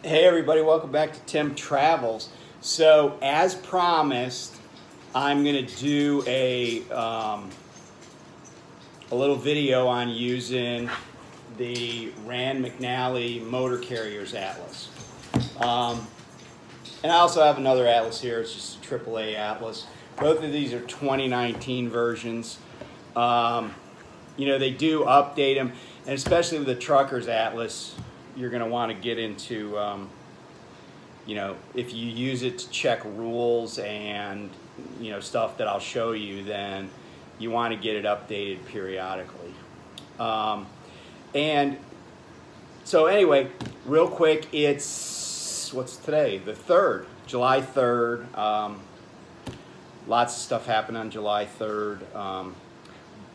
Hey everybody, welcome back to Tim Travels. So as promised, I'm going to do a little video on using the Rand-McNally Motor Carriers Atlas. And I also have another atlas here, it's just a AAA atlas. Both of these are 2019 versions. You know, they do update them, and especially with the Trucker's Atlas, you're going to want to get into, you know, if you use it to check rules and, you know, stuff that I'll show you, then you want to get it updated periodically. And so anyway, real quick, it's, what's today? The 3rd, July 3rd. Lots of stuff happened on July 3rd.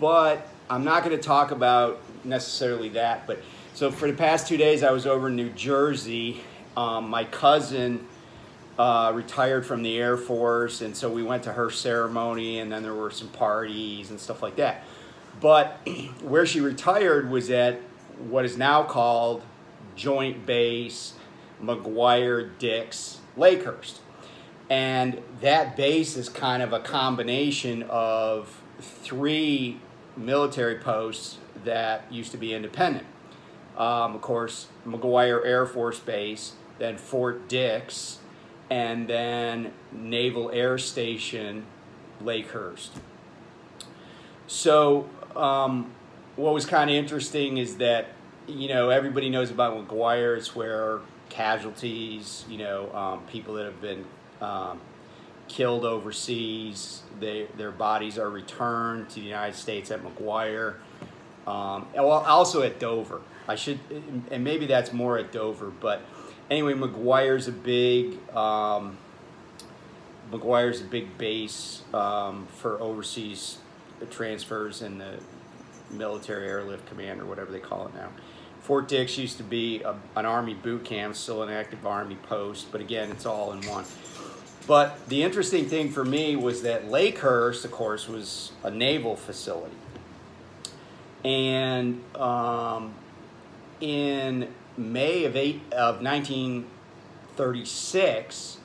But I'm not going to talk about necessarily that, but so for the past 2 days, I was over in New Jersey. My cousin retired from the Air Force, and so we went to her ceremony, and then there were some parties and stuff like that. But where she retired was at what is now called Joint Base McGuire-Dix Lakehurst. And that base is kind of a combination of 3 military posts that used to be independent. Of course, McGuire Air Force Base, then Fort Dix, and then Naval Air Station, Lakehurst. So what was kind of interesting is that, you know, everybody knows about McGuire. It's where casualties, you know, people that have been killed overseas, their bodies are returned to the United States at McGuire. Well, also at Dover. And maybe that's more at Dover, but anyway, McGuire's a big base for overseas transfers in the Military Airlift Command, or whatever they call it now. Fort Dix used to be an Army boot camp, still an active Army post, but again, it's all in one. But the interesting thing for me was that Lakehurst, of course, was a naval facility. And in May of 1936,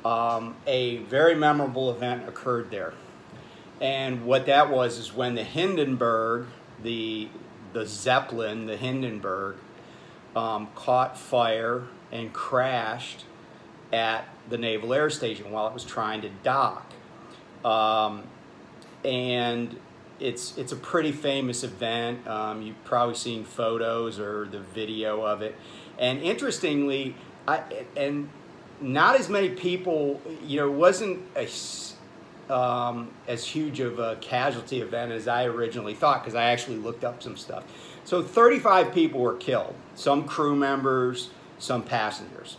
a very memorable event occurred there. And what that was is when the Hindenburg, the Zeppelin, the Hindenburg, caught fire and crashed at the Naval Air Station while it was trying to dock. And it's a pretty famous event. You've probably seen photos or the video of it. And interestingly, and not as many people, you know, it wasn't as huge of a casualty event as I originally thought, because I actually looked up some stuff. So 35 people were killed, some crew members, some passengers.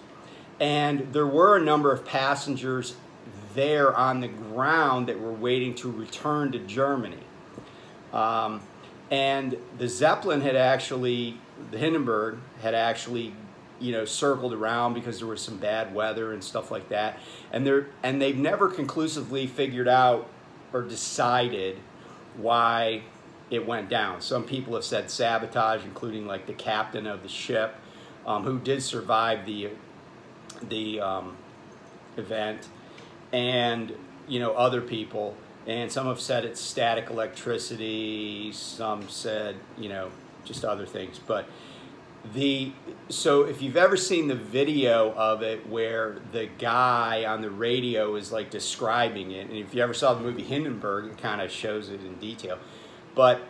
And there were a number of passengers there on the ground that were waiting to return to Germany. And the Zeppelin had actually, the Hindenburg had actually, you know, circled around because there was some bad weather and stuff like that. And they've never conclusively figured out or decided why it went down. Some people have said sabotage, including like the captain of the ship, who did survive the event, and, you know, other people. And some have said it's static electricity, some said, you know, just other things. But so if you've ever seen the video of it where the guy on the radio is like describing it, and if you ever saw the movie Hindenburg, it kind of shows it in detail. But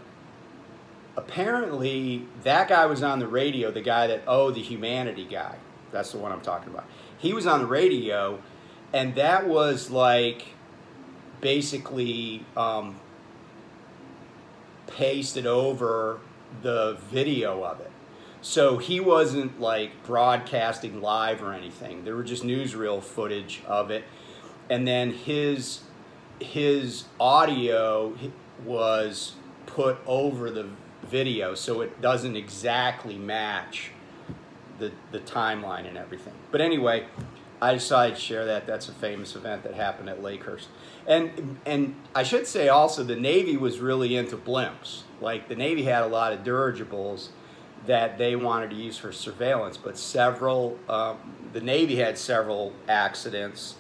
apparently that guy was on the radio, the guy that, the humanity guy, that's the one I'm talking about. He was on the radio, and that was like basically pasted over the video of it. So he wasn't like broadcasting live or anything. There were just newsreel footage of it. And then his audio was put over the video, so it doesn't exactly match the timeline and everything. But anyway, I decided to share that. That's a famous event that happened at Lakehurst. And I should say also, the Navy was really into blimps. Like, the Navy had a lot of dirigibles that they wanted to use for surveillance, but several, the Navy had several accidents.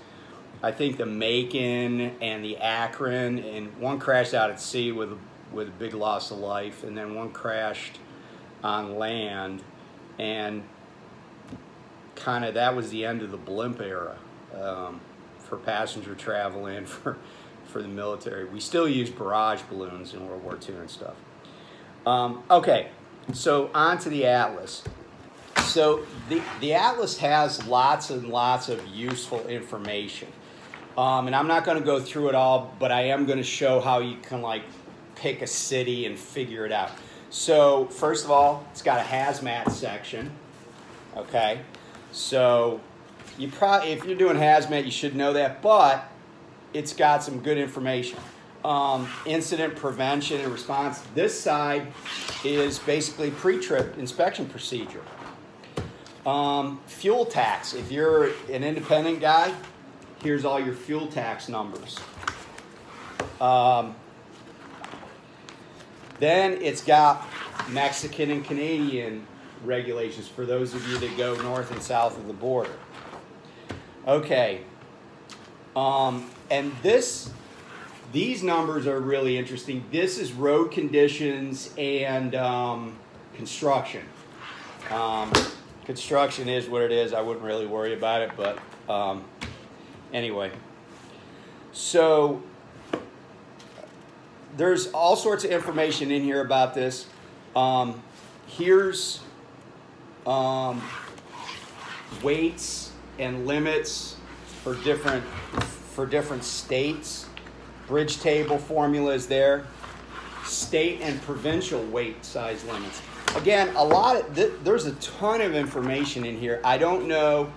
I think the Macon and the Akron, and one crashed out at sea with a big loss of life, and then one crashed on land, and kind of that was the end of the blimp era for passenger travel and for the military. We still use barrage balloons in World War II and stuff. Okay, so on to the Atlas. So the Atlas has lots and lots of useful information. And I'm not going to go through it all, but I am going to show how you can like pick a city and figure it out. So first of all, it's got a hazmat section. Okay, so you probably, if you're doing hazmat, you should know that, but it's got some good information. Incident prevention and response. This side is basically pre-trip inspection procedure. Fuel tax. If you're an independent guy, here's all your fuel tax numbers. Then it's got Mexican and Canadian regulations for those of you that go north and south of the border. Okay. And these numbers are really interesting. This is road conditions and construction. Construction is what it is. I wouldn't really worry about it, but anyway. So there's all sorts of information in here about this. Here's weights and limits for different states. Bridge table formula is there. State and provincial weight size limits. Again, there's a ton of information in here. I don't know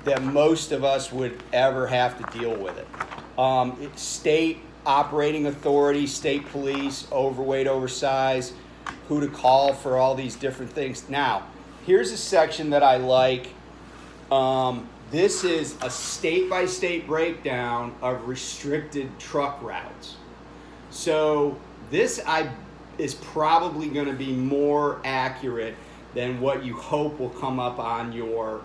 that most of us would ever have to deal with it. State operating authority, state police, overweight, oversized, who to call for all these different things. Now, here's a section that I like. This is a state-by-state breakdown of restricted truck routes. So this is probably going to be more accurate than what you hope will come up on your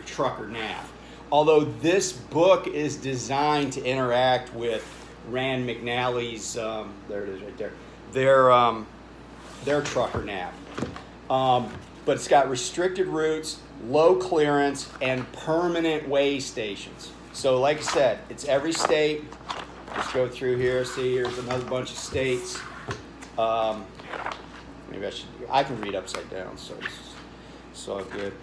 trucker nav. Although this book is designed to interact with Rand-McNally's, there it is right there, their trucker nav. But it's got restricted routes, low clearance, and permanent way stations. So like I said, it's every state. Let's go through here. See, here's another bunch of states. Maybe I can read upside down, so it's all good.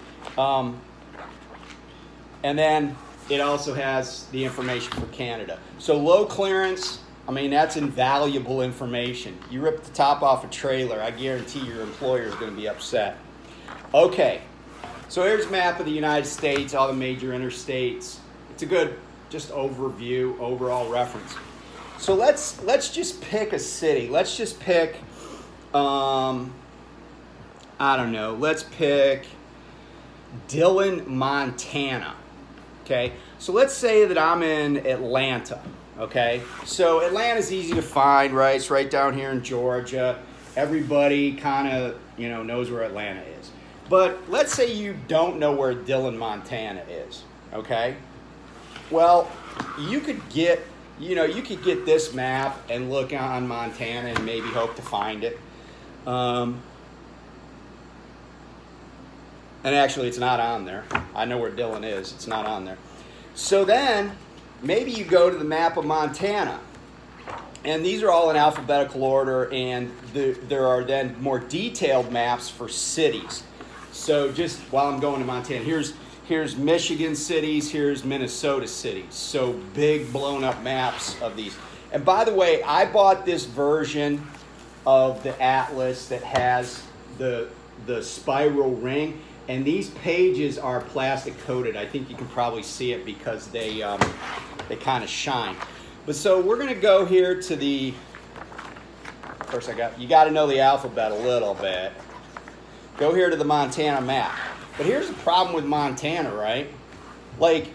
And then it also has the information for Canada. So low clearance, I mean, that's invaluable information. You rip the top off a trailer, I guarantee your employer is going to be upset. Okay, so here's a map of the United States, all the major interstates. It's a good just overview, overall reference. So let's just pick a city. Let's just pick, I don't know, let's pick Dillon, Montana. Okay, so let's say that I'm in Atlanta. Okay, so Atlanta's easy to find, right? It's right down here in Georgia. Everybody kind of, knows where Atlanta is. But let's say you don't know where Dillon, Montana is. Okay, well, you could get this map and look on Montana and maybe hope to find it. And actually, it's not on there. I know where Dillon is. It's not on there. So then, maybe you go to the map of Montana. And these are all in alphabetical order, and there are then more detailed maps for cities. So just while I'm going to Montana, here's Michigan cities, here's Minnesota cities. So big blown up maps of these. And by the way, I bought this version of the Atlas that has the spiral ring. And these pages are plastic coated. I think you can probably see it because they kind of shine. But so we're going to go here to the, of course you got to know the alphabet a little bit. Go here to the Montana map. But here's the problem with Montana, right? Like,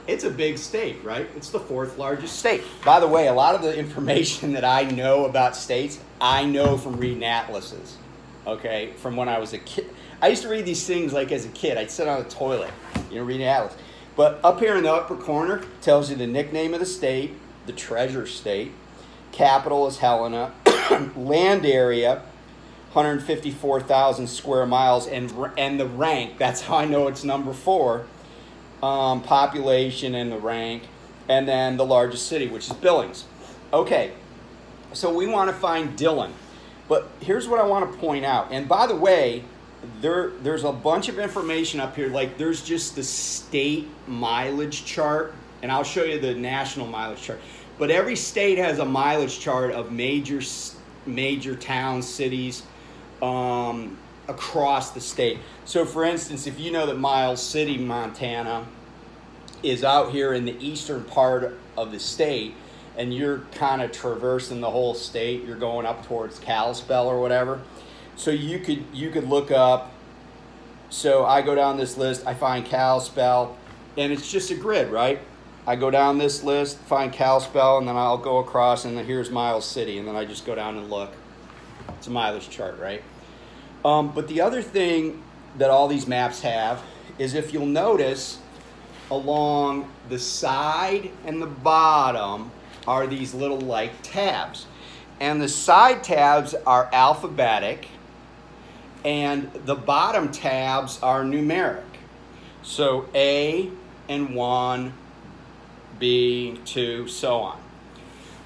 it's a big state, right? It's the 4th largest state. By the way, a lot of the information that I know about states, I know from reading atlases, okay, from when I was a kid. I used to read these things like as a kid. I'd sit on the toilet, you know, reading atlas. But up here in the upper corner tells you the nickname of the state, the treasure state, capital is Helena, land area, 154,000 square miles, and the rank, that's how I know it's number 4, population and the rank, and then the largest city, which is Billings. Okay, so we want to find Dillon. But here's what I want to point out. And by the way, there's a bunch of information up here. Like there's just the state mileage chart, and I'll show you the national mileage chart. But every state has a mileage chart of major towns, cities, across the state. So for instance, if you know that Miles City, Montana is out here in the eastern part of the state, and you're kind of traversing the whole state, you're going up towards Kalispell or whatever, so you could look up, so I go down this list, I find Kalispell, and it's just a grid, right? I go down this list, find Kalispell, and then I'll go across, and then here's Miles City, and then I just go down and look. It's a mileage chart, right? But the other thing that all these maps have is, if you'll notice, along the side and the bottom are these little like tabs. And the side tabs are alphabetic, and the bottom tabs are numeric. So A and 1, B, 2, so on.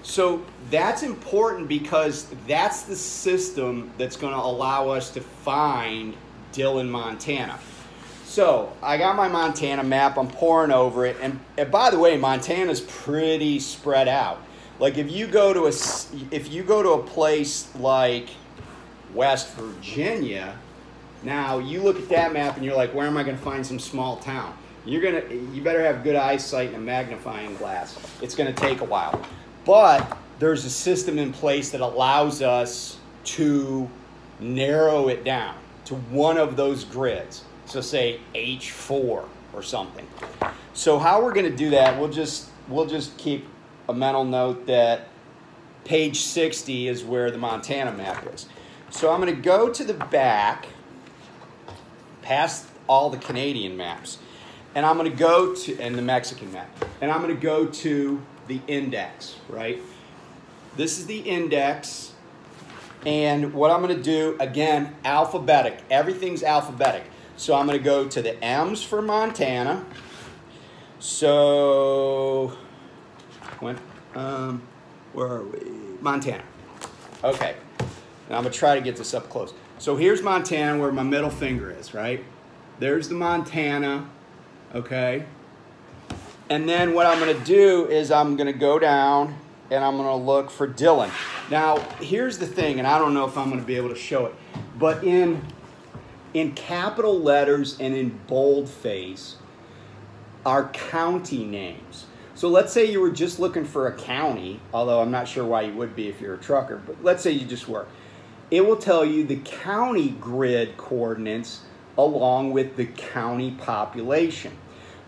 So that's important because that's the system that's going to allow us to find Dillon, Montana. So I got my Montana map, I'm pouring over it, and by the way, Montana's pretty spread out. Like if you go to a place like West Virginia, now you look at that map and you're like, where am I going to find some small town? You better have good eyesight and a magnifying glass. It's going to take a while. But there's a system in place that allows us to narrow it down to one of those grids. So say H4 or something. So how we're going to do that, we'll just keep a mental note that page 60 is where the Montana map is. So I'm going to go to the back, past all the Canadian maps, and I'm going to go to, and the Mexican map, and I'm going to go to the index, right? This is the index, and what I'm going to do, again, alphabetic. Everything's alphabetic. So I'm going to go to the M's for Montana. So, where are we? Montana. Okay. And I'm going to try to get this up close. So here's Montana, where my middle finger is, right? There's the Montana, okay? And then what I'm going to do is I'm going to go down and I'm going to look for Dillon. Now, here's the thing, and I don't know if I'm going to be able to show it, but in capital letters and in boldface are county names. So let's say you were just looking for a county, although I'm not sure why you would be if you're a trucker, but let's say you just were. It will tell you the county grid coordinates along with the county population.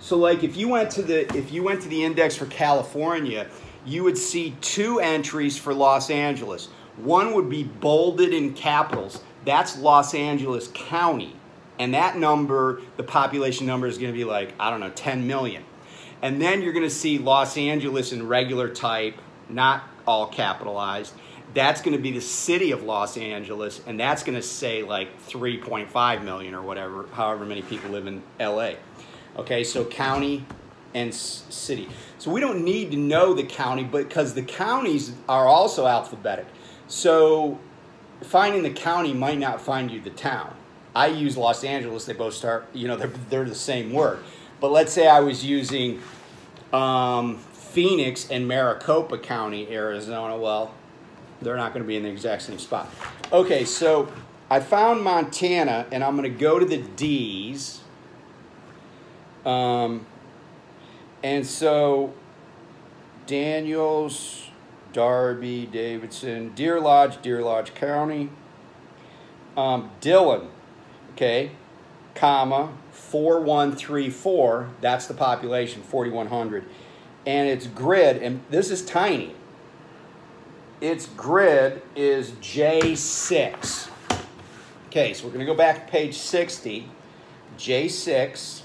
So like if you went to the index for California, you would see 2 entries for Los Angeles. One would be bolded in capitals. That's Los Angeles County. And that number, the population number, is going to be like, I don't know, 10 million. And then you're going to see Los Angeles in regular type, not all capitalized. That's going to be the city of Los Angeles, and that's going to say like 3.5 million or whatever, however many people live in LA. Okay, so county and city. So we don't need to know the county, because the counties are also alphabetic. So finding the county might not find you the town. I use Los Angeles, they both start, you know, they're the same word. But let's say I was using Phoenix and Maricopa County, Arizona. Well, they're not going to be in the exact same spot. Okay, so I found Montana, and I'm going to go to the D's. And so Daniels, Darby, Davidson, Deer Lodge County, Dillon, okay, comma, 4134, that's the population, 4,100, and it's grid, and this is tiny. its grid is J6. Okay, so we're going to go back to page 60, J6.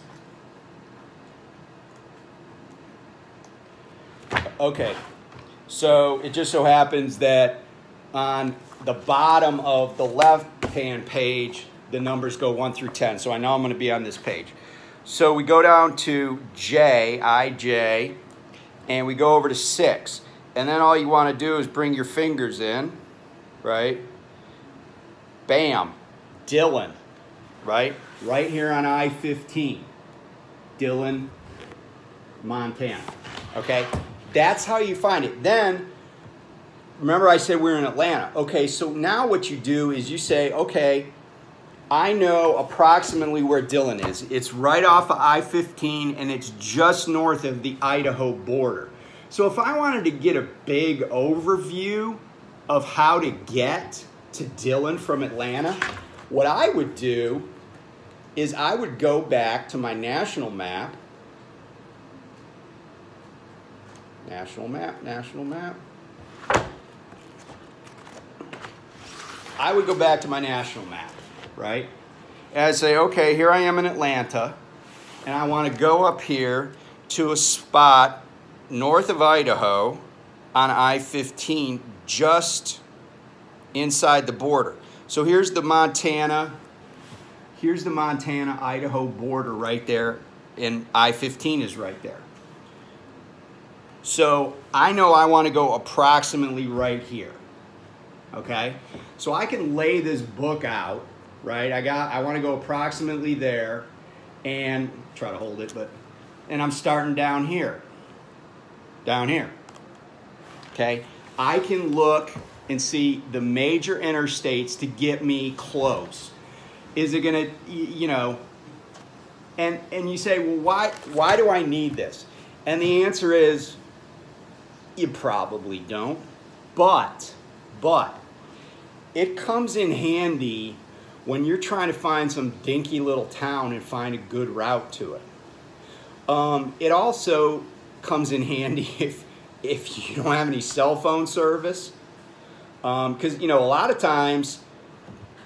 Okay, so it just so happens that on the bottom of the left-hand page, the numbers go 1 through 10. So I know I'm going to be on this page. So we go down to J, IJ, and we go over to 6. And then all you want to do is bring your fingers in, right? Bam, Dillon, right? Right here on I-15, Dillon, Montana, okay? That's how you find it. Then, remember I said we're in Atlanta. Okay, so now what you do is you say, okay, I know approximately where Dillon is. It's right off of I-15 and it's just north of the Idaho border. So if I wanted to get a big overview of how to get to Dillon from Atlanta, what I would do is I would go back to my national map. National map. I would go back to my national map, right? And I'd say, okay, here I am in Atlanta, and I want to go up here to a spot north of Idaho on I-15, just inside the border. So here's the Montana-Idaho border right there, and I-15 is right there. So I know I want to go approximately right here, okay? So I can lay this book out, right? I want to go approximately there and try to hold it, and I'm starting down here, okay? I can look and see the major interstates to get me close. Is it gonna, you know, and you say, well, why do I need this? And the answer is, you probably don't, but it comes in handy when you're trying to find some dinky little town and find a good route to it. It also comes in handy if you don't have any cell phone service, because you know a lot of times,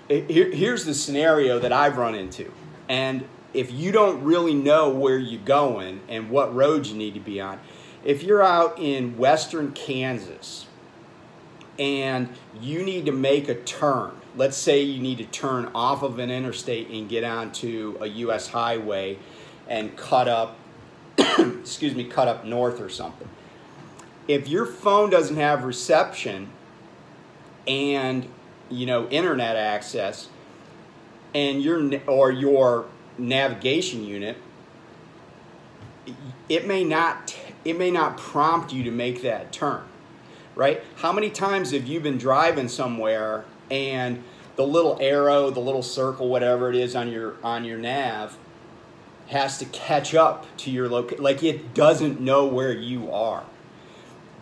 here's the scenario that I've run into, and if you don't really know where you're going and what roads you need to be on, if you're out in western Kansas and you need to make a turn, let's say you need to turn off of an interstate and get onto a U.S. highway and cut up, excuse me, cut up north or something. If your phone doesn't have reception and, you know, internet access, and your navigation unit, it may not prompt you to make that turn, right? How many times have you been driving somewhere and the little arrow, the little circle, whatever it is on your nav has to catch up to your location, like it doesn't know where you are.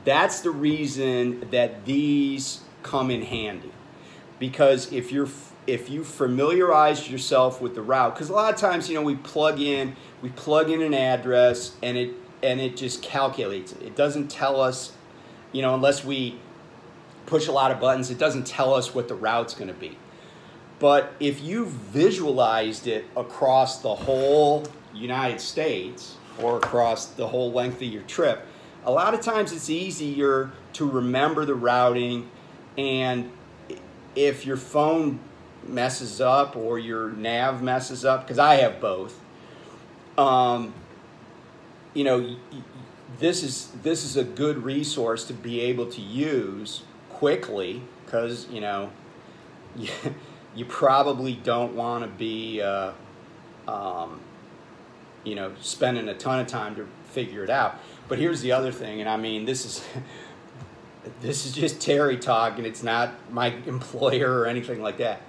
That's the reason that these come in handy, because if you familiarize yourself with the route, because a lot of times, you know, we plug in an address and it just calculates it. It doesn't tell us, you know, unless we push a lot of buttons, it doesn't tell us what the route's going to be. But if you visualized it across the whole United States or across the whole length of your trip, a lot of times it's easier to remember the routing. And if your phone messes up or your nav messes up, because I have both, you know, this is a good resource to be able to use quickly, because, you know, you probably don't want to be, you know, spending a ton of time to figure it out. But here's the other thing, and I mean, this is just Terry talk, and it's not my employer or anything like that.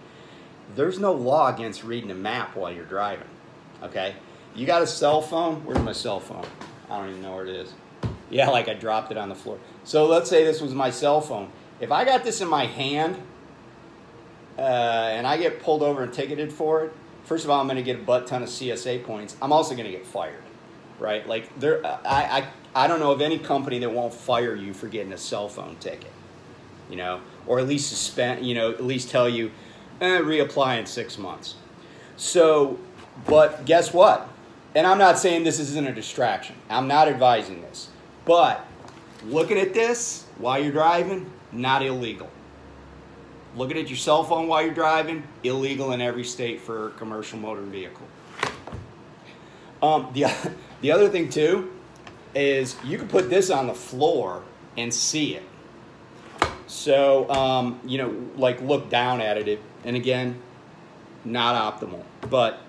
There's no law against reading a map while you're driving, okay? You got a cell phone? Where's my cell phone? I don't even know where it is. Yeah, like I dropped it on the floor. So let's say this was my cell phone. If I got this in my hand and I get pulled over and ticketed for it, first of all, I'm going to get a butt ton of CSA points. I'm also going to get fired, right? Like, I don't know of any company that won't fire you for getting a cell phone ticket, you know, or at least suspend, you know, at least tell you, reapply in 6 months. So, but guess what? And I'm not saying this isn't a distraction. I'm not advising this. But looking at this while you're driving, not illegal. Looking at your cell phone while you're driving, illegal in every state for a commercial motor vehicle. The other thing too is you can put this on the floor and see it. So, you know, like look down at it. And again, not optimal. But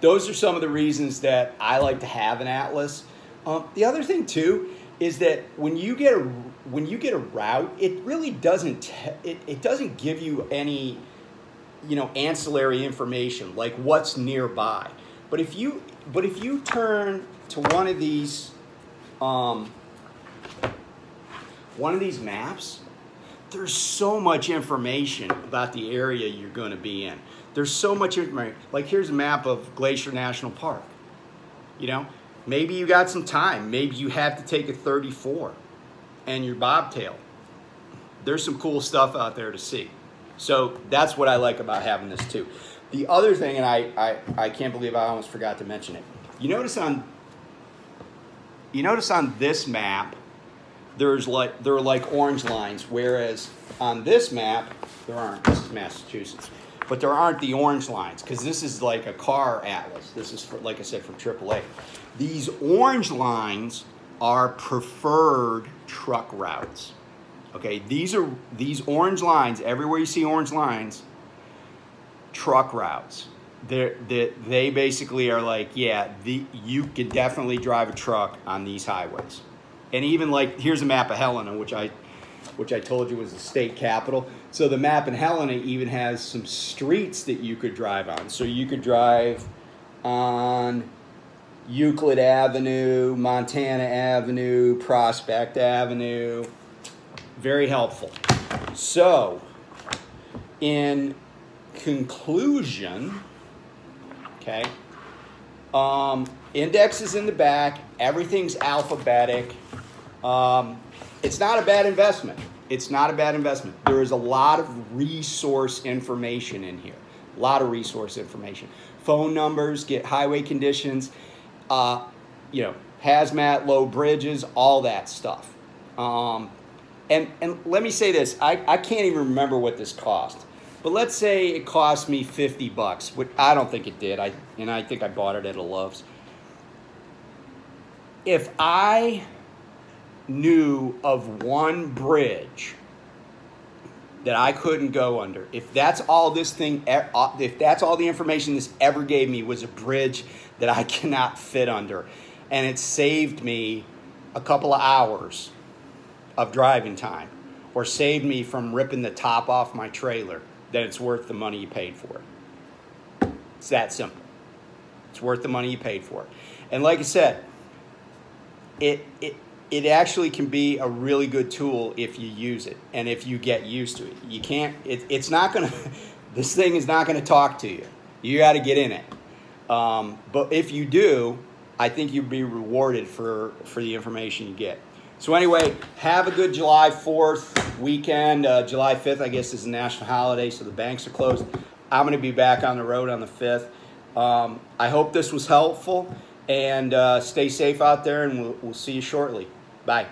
those are some of the reasons that I like to have an atlas. The other thing too is that when you get a route, it really doesn't it doesn't give you any, you know, ancillary information like what's nearby. But if you turn to one of these maps, there's so much information about the area you're going to be in. There's so much information. Like here's a map of Glacier National Park. You know, maybe you got some time. Maybe you have to take a 34 and your bobtail. There's some cool stuff out there to see. So that's what I like about having this too. The other thing, and I can't believe I almost forgot to mention it. You notice on this map, there are like orange lines, whereas on this map, there aren't. This is Massachusetts. But there aren't the orange lines, because this is like a car atlas. This is, like I said, from AAA. These orange lines are preferred truck routes. Okay, these orange lines, everywhere you see orange lines, truck routes. They basically are like, yeah, you can definitely drive a truck on these highways. And even like, here's a map of Helena, which I told you was the state capital. So the map in Helena even has some streets that you could drive on. So you could drive on Euclid Avenue, Montana Avenue, Prospect Avenue. Very helpful. So, in conclusion, okay, index is in the back. Everything's alphabetic. It's not a bad investment. It's not a bad investment. There is a lot of resource information in here. A lot of resource information. Phone numbers, get highway conditions, you know, hazmat, low bridges, all that stuff. And let me say this. I can't even remember what this cost. But let's say it cost me $50, which I don't think it did. I think I bought it at a Love's. If I knew of one bridge that I couldn't go under, if that's all this thing, if that's all the information this ever gave me was a bridge that I cannot fit under, and it saved me a couple of hours of driving time, or saved me from ripping the top off my trailer, then it's worth the money you paid for it. It's that simple. It's worth the money you paid for it. And like I said, it actually can be a really good tool if you use it and if you get used to it. You can't, it's not gonna, this thing is not gonna talk to you. You gotta get in it. But if you do, I think you'll be rewarded for the information you get. So anyway, have a good July 4th weekend. July 5th, I guess, is a national holiday, so the banks are closed. I'm going to be back on the road on the 5th. I hope this was helpful, and stay safe out there, and we'll see you shortly. Bye.